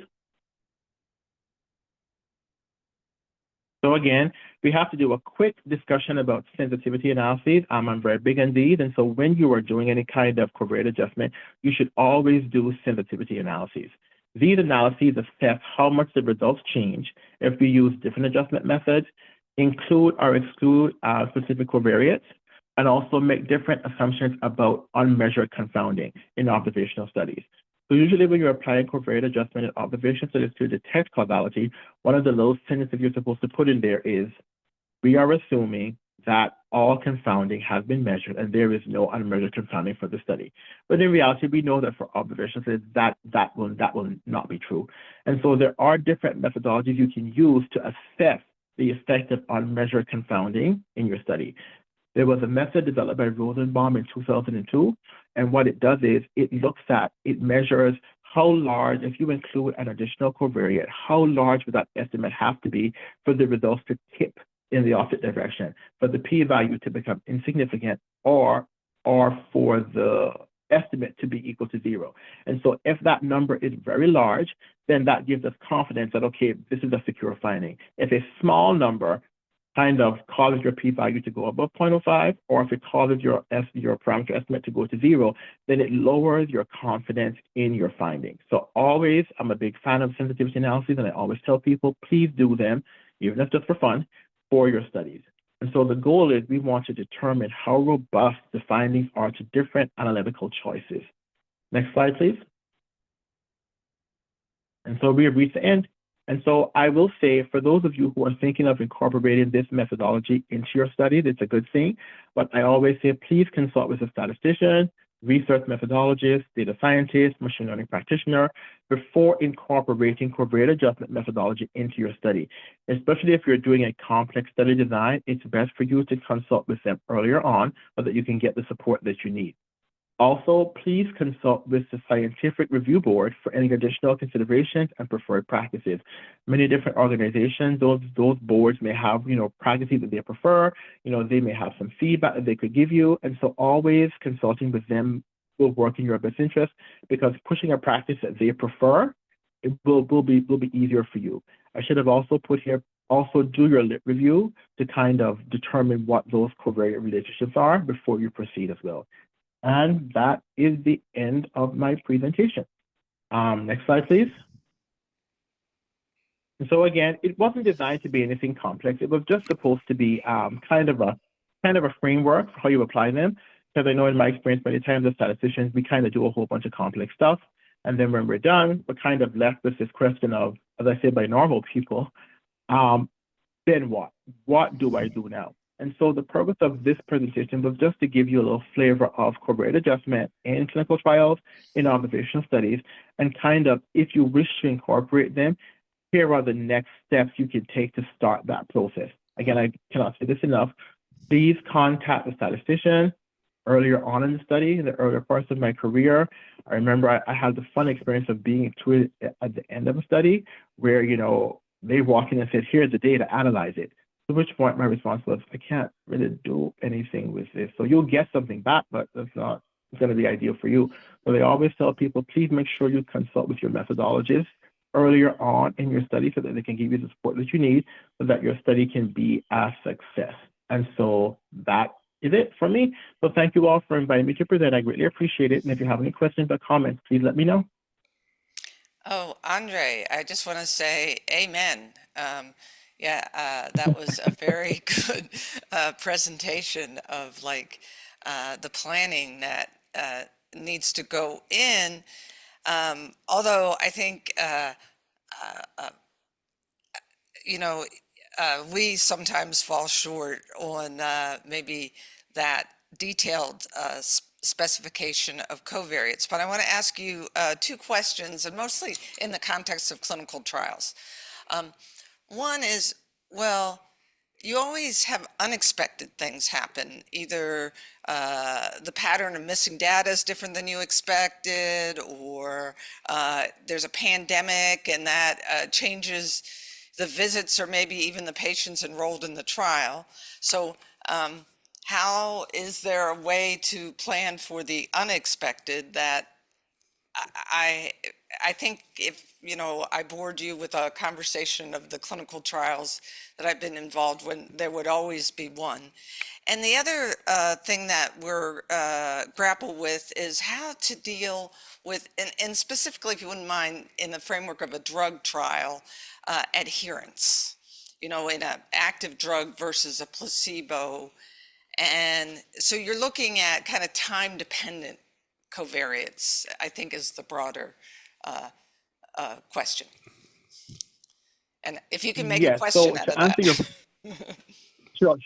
[SPEAKER 2] So again, we have to do a quick discussion about sensitivity analyses. I'm very big on these, and so when you are doing any kind of covariate adjustment, you should always do sensitivity analyses. These analyses assess how much the results change if we use different adjustment methods, include or exclude specific covariates, and also make different assumptions about unmeasured confounding in observational studies. So usually when you're applying covariate adjustment in observational studies to detect causality, one of the little sentences you're supposed to put in there is, we are assuming that all confounding has been measured and there is no unmeasured confounding for the study. But in reality, we know that for observational studies, that will not be true. And so there are different methodologies you can use to assess the effect of unmeasured confounding in your study. There was a method developed by Rosenbaum in 2002, and what it does is it measures how large, if you include an additional covariate, how large would that estimate have to be for the results to tip in the opposite direction, for the p-value to become insignificant, or for the estimate to be equal to 0. And so if that number is very large, then that gives us confidence that, okay, this is a secure finding. If a small number kind of causes your p-value to go above 0.05, or if it causes your parameter estimate to go to 0, then it lowers your confidence in your findings. So always, I'm a big fan of sensitivity analyses, and I always tell people, please do them, even if just for fun, for your studies. And so the goal is we want to determine how robust the findings are to different analytical choices. Next slide, please. And so we have reached the end. And so I will say, for those of you who are thinking of incorporating this methodology into your studies, it's a good thing. But I always say, please consult with a statistician, research methodologist, data scientist, machine learning practitioner before incorporating covariate adjustment methodology into your study. Especially if you're doing a complex study design, it's best for you to consult with them earlier on so that you can get the support that you need. Also, please consult with the scientific review board for any additional considerations and preferred practices. Many different organizations, those boards may have, practices that they prefer, they may have some feedback that they could give you. And so always consulting with them will work in your best interest, because pushing a practice that they prefer, it will be easier for you. I should have also put here, also do your lit review to kind of determine what those covariate relationships are before you proceed as well. And that is the end of my presentation. Next slide, please. And so again, it wasn't designed to be anything complex. It was just supposed to be kind of a framework for how you apply them. Because I know in my experience, many times as statisticians, we kind of do a whole bunch of complex stuff. And then when we're done, we're kind of left with this question of, as I said, by normal people, then what? What do I do now? And so the purpose of this presentation was just to give you a little flavor of covariate adjustment in clinical trials, in observational studies, and kind of, if you wish to incorporate them, here are the next steps you can take to start that process. Again, I cannot say this enough. Please contact the statistician earlier on in the study, in the earlier parts of my career. I remember I had the fun experience of being to it at the end of a study where, they walk in and said, here's the data, analyze it. To which point my response was, I can't really do anything with this. So you'll get something back, but that's not going to be ideal for you. So they always tell people, please make sure you consult with your methodologist earlier on in your study so that they can give you the support that you need so that your study can be a success. And so that is it from me. So thank you all for inviting me to present. I greatly appreciate it. And if you have any questions or comments, please let me know.
[SPEAKER 1] Oh, Andre, I just want to say amen. That was a very good presentation of the planning that needs to go in. Although I think, we sometimes fall short on maybe that detailed specification of covariates. But I want to ask you two questions, and mostly in the context of clinical trials. One is, well, you always have unexpected things happen. Either the pattern of missing data is different than you expected, or there's a pandemic and that changes the visits or maybe even the patients enrolled in the trial. So how is there a way to plan for the unexpected that I think if, I bored you with a conversation of the clinical trials that I've been involved when there would always be one. And the other thing that we're grapple with is how to deal with, and specifically, if you wouldn't mind, in the framework of a drug trial, adherence, in an active drug versus a placebo. And so you're looking at kind of time-dependent covariates, I think, is the broader question. And if you can make a question out of that.
[SPEAKER 2] Sure.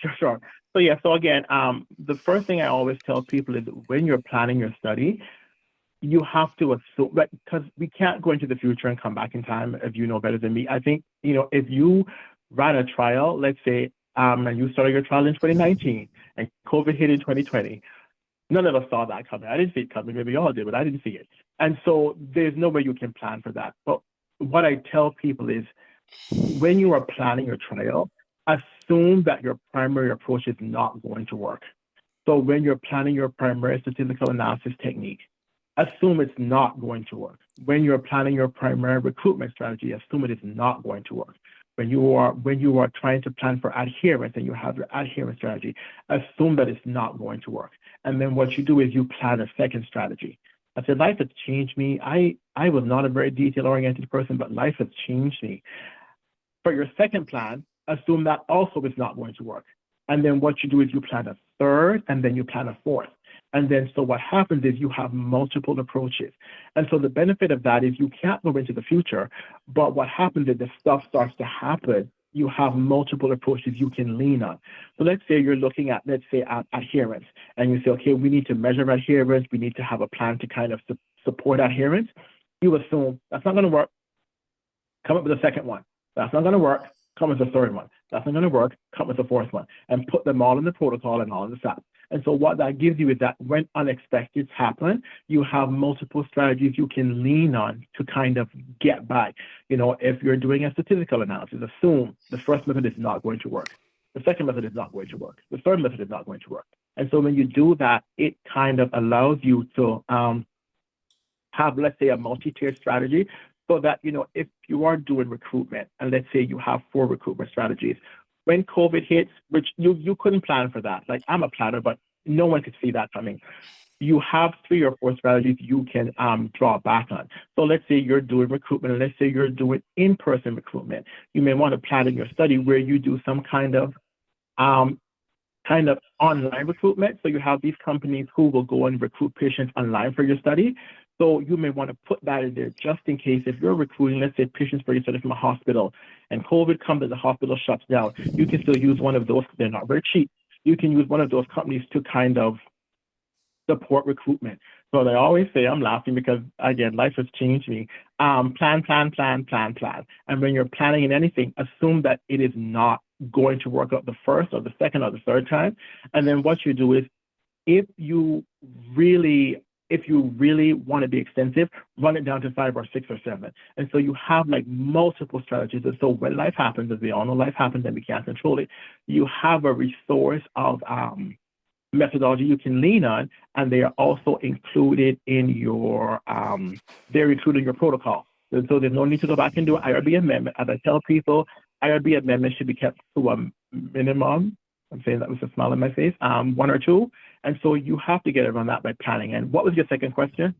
[SPEAKER 2] So again, the first thing I always tell people is when you're planning your study, you have to assume, because we can't go into the future and come back in time, if you know better than me. I think, if you ran a trial, let's say, and you started your trial in 2019 and COVID hit in 2020, none of us saw that coming. I didn't see it coming. Maybe you all did, but I didn't see it. And so there's no way you can plan for that. But what I tell people is when you are planning your trial, assume that your primary approach is not going to work. So when you're planning your primary statistical analysis technique, assume it's not going to work. When you're planning your primary recruitment strategy, assume it is not going to work. When you are trying to plan for adherence and you have your adherence strategy, assume that it's not going to work. And then what you do is you plan a second strategy. I said, life has changed me. I was not a very detail-oriented person, but life has changed me. For your second plan, assume that also is not going to work. And then what you do is you plan a third, and then you plan a fourth. And then, so what happens is you have multiple approaches. And so the benefit of that is you can't go into the future, but what happens is the stuff starts to happen. You have multiple approaches you can lean on. So let's say you're looking at, let's say, at adherence, and you say, okay, we need to measure adherence. We need to have a plan to kind of support adherence. You assume that's not going to work. Come up with a second one. That's not going to work. Come with a third one. That's not going to work. Come with a fourth one, and put them all in the protocol and all in the SAP. And so what that gives you is that when unexpected happen, you have multiple strategies you can lean on to kind of get by. You know, if you're doing a statistical analysis, assume the first method is not going to work. The second method is not going to work. The third method is not going to work. And so when you do that, it kind of allows you to have, let's say, a multi-tiered strategy, so that, you know, if you are doing recruitment, and let's say you have 4 recruitment strategies, when COVID hits, which you couldn't plan for that. Like, I'm a planner, but no one could see that coming. You have 3 or 4 strategies you can draw back on. So let's say you're doing recruitment, and let's say you're doing in-person recruitment. You may want to plan in your study where you do some kind of online recruitment. So you have these companies who will go and recruit patients online for your study. So you may want to put that in there just in case if you're recruiting, let's say, patients for your study from a hospital, and COVID comes and the hospital shuts down, you can still use one of those. They're not very cheap. You can use one of those companies to kind of support recruitment. So they always say, I'm laughing because, again, life has changed me. Plan. And when you're planning in anything, assume that it is not going to work out the first or the second or the third time. And then what you do is, if you really want to be extensive, run it down to 5 or 6 or 7. And so you have like multiple strategies. And so when life happens, as we all know, life happens and we can't control it, you have a resource of methodology you can lean on, and they are also included in your protocol. And so there's no need to go back and do an IRB amendment. As I tell people, IRB amendment should be kept to a minimum. I'm saying that with a smile on my face, 1 or 2. And so you have to get around that by planning. And what was your second question?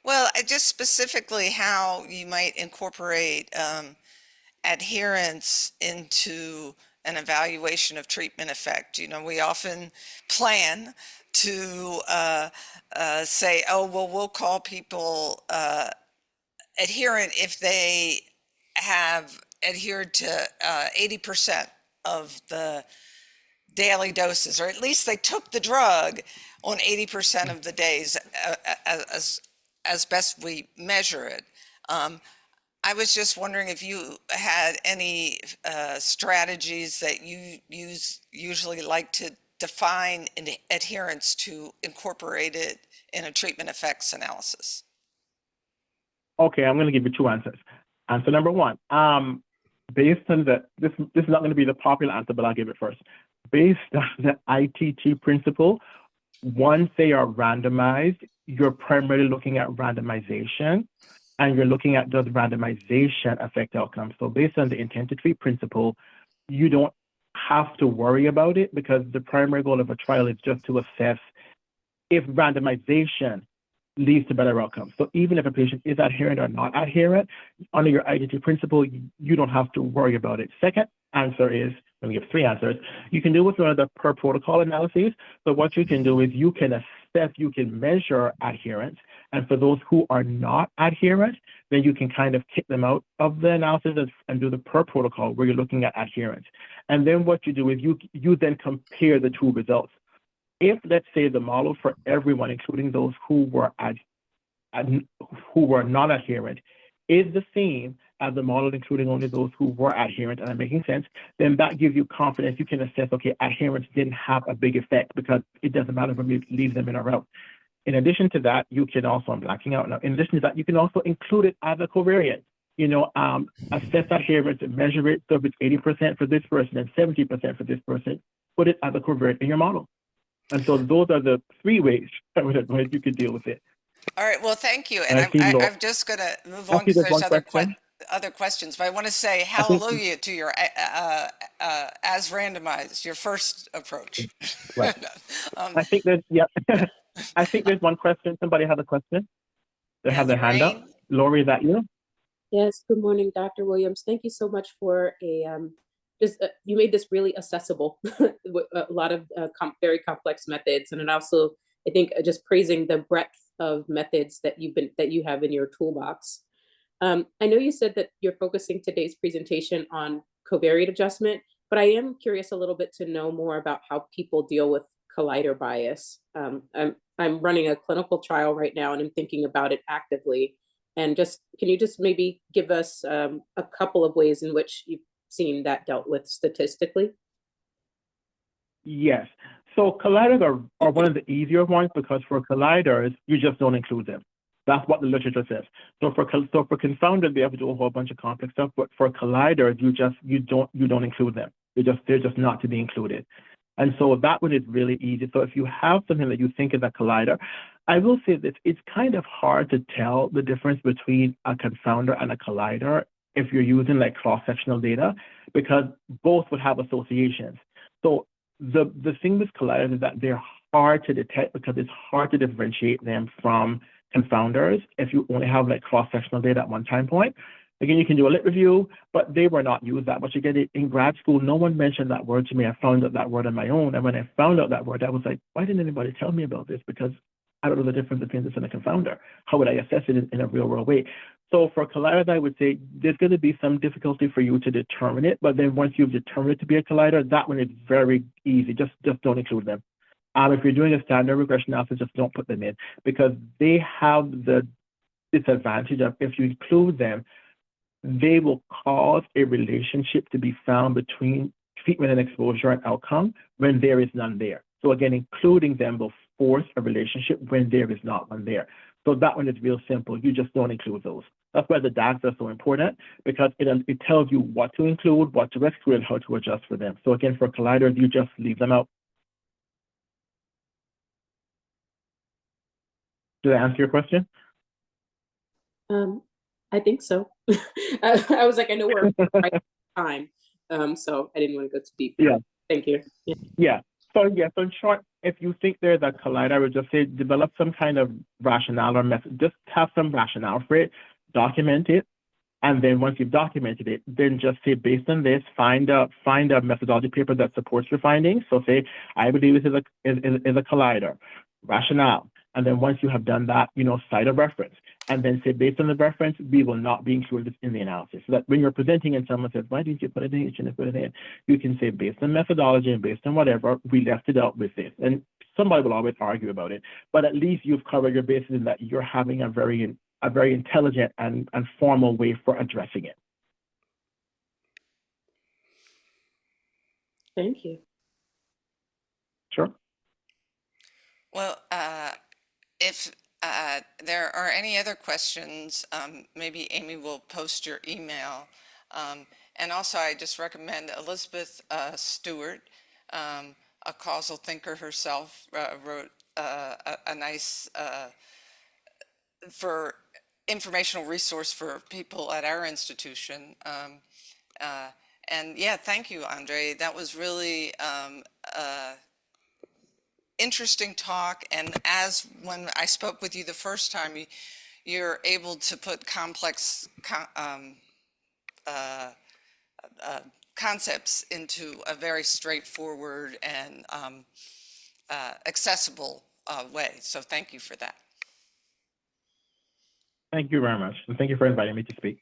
[SPEAKER 1] Well, just specifically how you might incorporate adherence into an evaluation of treatment effect. You know, we often plan to say, oh, well, we'll call people adherent if they have adhered to 80% of the daily doses, or at least they took the drug on 80% of the days as best we measure it. I was just wondering if you had any strategies that you usually like to define adherence to incorporate it in a treatment effects analysis.
[SPEAKER 2] Okay, I'm going to give you 2 answers. Answer number 1, based on this is not going to be the popular answer, but I'll give it first. Based on the ITT principle, once they are randomized, you're primarily looking at randomization, and you're looking at, does randomization affect outcomes? So based on the intent to treat principle, you don't have to worry about it, because the primary goal of a trial is just to assess if randomization leads to better outcomes. So even if a patient is adherent or not adherent, under your ITT principle, you don't have to worry about it. Second answer is, let me give 3 answers. You can do with one of the per protocol analyses. So what you can do is you can assess, you can measure adherence. And for those who are not adherent, then you can kind of kick them out of the analysis and do the per protocol where you're looking at adherence. And then what you do is you then compare the 2 results. If, let's say, the model for everyone, including those who were not adherent, is the same as the model including only those who were adherent, and I'm making sense, then that gives you confidence. You can assess, okay, adherence didn't have a big effect because it doesn't matter if we leave them in or out. In addition to that, you can also, I'm blacking out now, in addition to that, you can also include it as a covariate. You know, assess adherence and measure it. So if it's 80% for this person and 70% for this person, put it as a covariate in your model. And so those are the 3 ways that you could deal with it.
[SPEAKER 1] All right, well, thank you. And I'm just going to move on because there's other questions, but I want to say hallelujah to your as randomized, your first approach.
[SPEAKER 2] Right. I think there's, I think there's one question. Somebody has a question. They have their hand up. Lori, is that you?
[SPEAKER 3] Yes, good morning, Dr. Williams. Thank you so much for you made this really accessible with a lot of very complex methods, and it also I think just praising the breadth of methods that you have in your toolbox. I know you said that you're focusing today's presentation on covariate adjustment, but I am curious a little bit to know more about how people deal with collider bias. I'm running a clinical trial right now, and I'm thinking about it actively. And can you just maybe give us a couple of ways in which you've seen that dealt with statistically?
[SPEAKER 2] Yes. So colliders are one of the easier ones because for colliders, you just don't include them. That's what the literature says. So for confounders, they have to do a whole bunch of complex stuff, but for colliders, you don't include them. They're just not to be included. And so that one is really easy. So if you have something that you think is a collider, I will say that it's kind of hard to tell the difference between a confounder and a collider if you're using like cross-sectional data, because both would have associations. So the thing with colliders is that they're hard to detect because it's hard to differentiate them from confounders if you only have like cross-sectional data at one time point. Again, you can do a lit review, but they were not used that much. Again, in grad school, no one mentioned that word to me. I found out that word on my own. And when I found out that word, I was like, why didn't anybody tell me about this? Because I don't know the difference between this and a confounder. How would I assess it in a real world way? So for colliders, I would say there's going to be some difficulty for you to determine it. But then once you've determined it to be a collider, that one is very easy. Just don't include them. If you're doing a standard regression analysis, just don't put them in because they have the disadvantage of if you include them, they will cause a relationship to be found between treatment and exposure and outcome when there is none there. So again, including them will force a relationship when there is not one there. So that one is real simple. You just don't include those. That's why the DAGs are so important because it tells you what to include, what to exclude, and how to adjust for them. So again, for colliders, you just leave them out. Did I answer your question?
[SPEAKER 3] I think so. I was like, I know we're right on time, so I didn't want to go too deep.
[SPEAKER 2] Yeah.
[SPEAKER 3] Thank you.
[SPEAKER 2] Yeah. So in short, if you think there's a collider, I would just say develop some kind of rationale or method. Just have some rationale for it, document it, and then once you've documented it, then just say based on this, find a methodology paper that supports your findings. So say I believe this is a collider, rationale, and then once you have done that, cite a reference. And then say, based on the reference, we will not be included in the analysis. So that when you're presenting and someone says, why didn't you put it in? You shouldn't have put it in. You can say, based on methodology and based on whatever, we left it out with this. And somebody will always argue about it, but at least you've covered your bases in that you're having a very intelligent and formal way for addressing it.
[SPEAKER 3] Thank you.
[SPEAKER 2] Sure.
[SPEAKER 1] Well, if there are any other questions, maybe Amy will post your email. And also, I just recommend Elizabeth Stewart, a causal thinker herself, wrote a nice for informational resource for people at our institution. And yeah, thank you, Andre. That was really interesting talk, and as when I spoke with you the first time, you're able to put complex concepts into a very straightforward and accessible way. So thank you for that.
[SPEAKER 2] Thank you very much. And thank you for inviting me to speak.